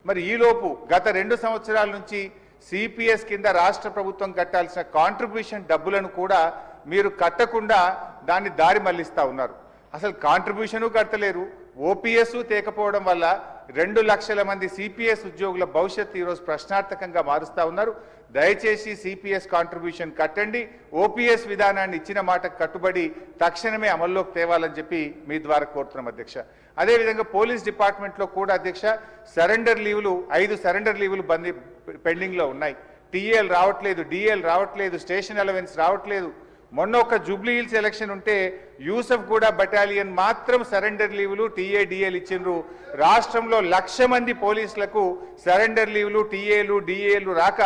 మరి ఈలోపు గత 2 సంవత్సరాల నుంచి సిపిఎస్ కింద రాష్ట్ర ప్రభుత్వం కట్టాల్సిన కాంట్రిబ్యూషన్ డబ్బులను కూడా మీరు కట్టకుండా దాన్ని దారి మళ్లిస్తా ఉన్నారు. అసలు కాంట్రిబ్యూషను కట్టలేరు, ఓపీఎస్ తేకపోవడం వల్ల 2 లక్షల మంది సిపిఎస్ ఉద్యోగుల భవిష్యత్తు ఈరోజు ప్రశ్నార్థకంగా మారుస్తా ఉన్నారు. దయచేసి సిపిఎస్ కాంట్రిబ్యూషన్ కట్టండి, ఓపీఎస్ విధానాన్ని ఇచ్చిన మాటకు కట్టుబడి తక్షణమే అమల్లోకి తేవాలని చెప్పి మీ ద్వారా కోరుతున్నాం అధ్యక్ష. అదేవిధంగా పోలీస్ డిపార్ట్మెంట్లో కూడా అధ్యక్ష సరెండర్ లీవులు 5 సరెండర్ లీవులు పెండింగ్లో ఉన్నాయి. టీఏలు రావట్లేదు, డిఏలు రావట్లేదు, స్టేషన్ అలవెన్స్ రావట్లేదు. మొన్న ఒక జూబ్లీ హిల్స్ ఎలక్షన్ ఉంటే యూసఫ్ కూడా బటాలియన్ మాత్రం సరెండర్ లీవులు టీఏ డిఏలు ఇచ్చిండ్రు. రాష్ట్రంలో 1,00,000 మంది పోలీసులకు సరెండర్ లీవులు టీఏలు డిఏలు రాక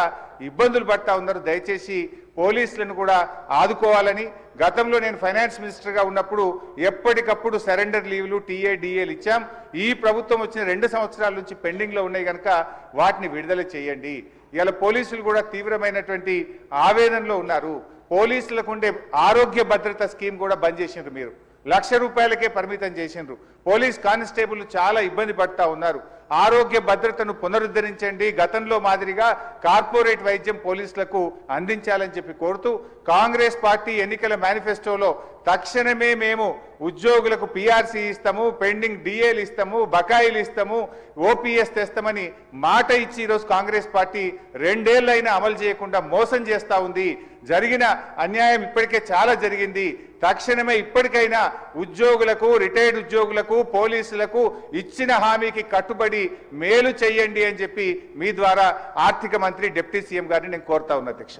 ఇబ్బందులు పడతా ఉన్నారు. దయచేసి పోలీసులను కూడా ఆదుకోవాలని, గతంలో నేను ఫైనాన్స్ మినిస్టర్గా ఉన్నప్పుడు ఎప్పటికప్పుడు సరెండర్ లీవులు టీఏ డిఏలు ఇచ్చాం. ఈ ప్రభుత్వం వచ్చిన 2 సంవత్సరాల నుంచి పెండింగ్లో ఉన్నాయి కనుక వాటిని విడుదల చేయండి. ఇలా పోలీసులు కూడా తీవ్రమైనటువంటి ఆవేదనలో ఉన్నారు. పోలీసులకు ఉండే ఆరోగ్య భద్రత స్కీమ్ కూడా బంద్ చేసిండ్రు. మీరు 1,00,000 రూపాయలకే పరిమితం చేసిండ్రు. పోలీస్ కానిస్టేబుల్ చాలా ఇబ్బంది పడతా ఉన్నారు. ఆరోగ్య భద్రతను పునరుద్ధరించండి, గతంలో మాదిరిగా కార్పొరేట్ వైద్యం పోలీసులకు అందించాలని చెప్పి కోరుతూ కాంగ్రెస్ పార్టీ ఎన్నికల మేనిఫెస్టోలో తక్షణమే మేము ఉద్యోగులకు పిఆర్సీ ఇస్తాము, పెండింగ్ డిఏలు ఇస్తాము, బకాయిలు ఇస్తాము, ఓపీఎస్ తెస్తామని మాట ఇచ్చి ఈరోజు కాంగ్రెస్ పార్టీ 2 ఏళ్లైనా అమలు చేయకుండా మోసం చేస్తా ఉంది. జరిగిన అన్యాయం ఇప్పటికే చాలా జరిగింది. తక్షణమే ఇప్పటికైనా ఉద్యోగులకు, రిటైర్డ్ ఉద్యోగులకు, పోలీసులకు ఇచ్చిన హామీకి కట్టుబడి మేలు చేయండి అని చెప్పి మీ ద్వారా ఆర్థిక మంత్రి డిప్యూటీ సీఎం గారిని నేను కోరుతా ఉన్నా అధ్యక్ష.